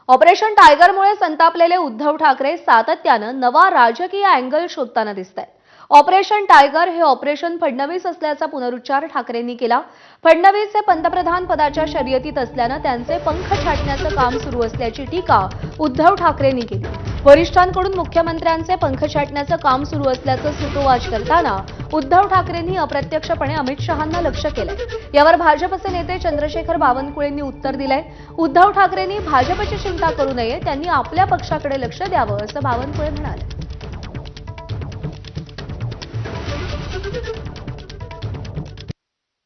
Operation टायगरमुळे संतापलेले Uddhav Thackeray सातत्यानं नवा राजकीय अँगल शोधताना दिसतायत। ऑपरेशन टायगर हे ऑपरेशन फडणवीस असल्याचा पुनरुच्चार ठाकरेंनी केला। फडणवीस हे पंतप्रधान पदाच्या शर्यतीत असल्यानं त्यांचे पंख छाटण्याचं काम सुरू असल्याची टीका उद्धव ठाकरेंनी केली। वरिष्ठांकडून मुख्यमंत्र्यांचे पंख छाटण्याचं काम सुरू असल्याचं सूतोवाच करताना उद्धव ठाकरेंनी अप्रत्यक्षपणे अमित शहांना लक्ष्य केलंय। यावर भाजपचे नेते चंद्रशेखर बावनकुळेंनी उत्तर दिलंय। उद्धव ठाकरेंनी भाजपची चिंता करू नये, त्यांनी आपल्या पक्षाकडे लक्ष द्यावं असं बावनकुळे म्हणाले।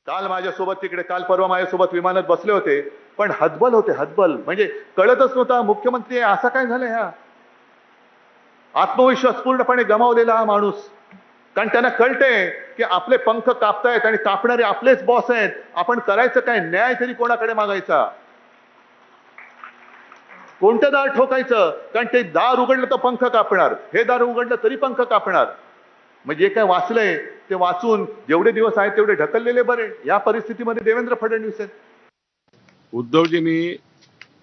काल माझ्यासोबत तिकडे काल परवा माझ्यासोबत विमानात बसले होते, पण हतबल होते, हतबल म्हणजे कळतच नव्हता मुख्यमंत्री असं काय झालं। ह्या आत्मविश्वास पूर्णपणे गमावलेला हा माणूस, कारण त्यांना कळतंय की आपले पंख कापतायत आणि कापणारे आपलेच बॉस आहेत। आपण करायचं काय, न्याय तरी कोणाकडे मागायचा, कोणतं दार ठोकायचं, कारण ते दार उघडलं तर पंख कापणार, हे दार उघडलं तरी पंख कापणार। म्हणजे काय वाचलंय ते वाचून जेवढे दिवस आहेत तेवढे ढकललेले बरे। या परिस्थितीमध्ये देवेंद्र फडणवीस आहेत। उद्धवजींनी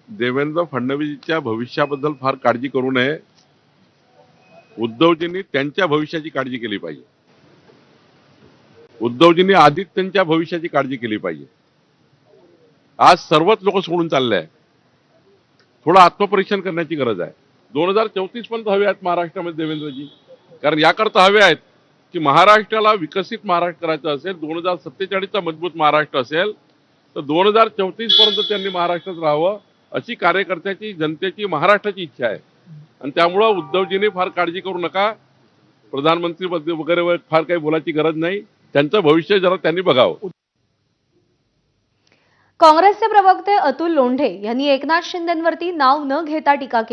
देवेंद्र फडणवीसच्या भविष्याबद्दल फार काळजी करू नये। उद्धवजींनी त्यांच्या भविष्याची काळजी केली पाहिजे। उद्धवजींनी आधीच त्यांच्या भविष्याची काळजी केली पाहिजे। आज सर्वच लोक सोडून चालले आहे, थोडं आत्मपरीक्षण करण्याची गरज आहे। 2034 पर्यंत हवे आहेत महाराष्ट्रामध्ये देवेंद्रजी, कारण याकरता हवे आहेत की महाराष्ट्राला विकसित महाराष्ट्र करायचं असेल, 2047चा मजबूत महाराष्ट्र असेल तर 2034 पर्यंत त्यांनी महाराष्ट्रात राहावं अशी कार्यकर्त्याची, जनतेची, महाराष्ट्राची इच्छा आहे। आणि त्यामुळे उद्धवजींनी फार काळजी करू नका, प्रधानमंत्री वगैरे फार काही बोलायची गरज नाही, त्यांचं भविष्य जरा त्यांनी बघावं। काँग्रेसचे प्रवक्ते अतुल लोंढे यांनी एकनाथ शिंदेंवरती नाव न घेता टीका केली।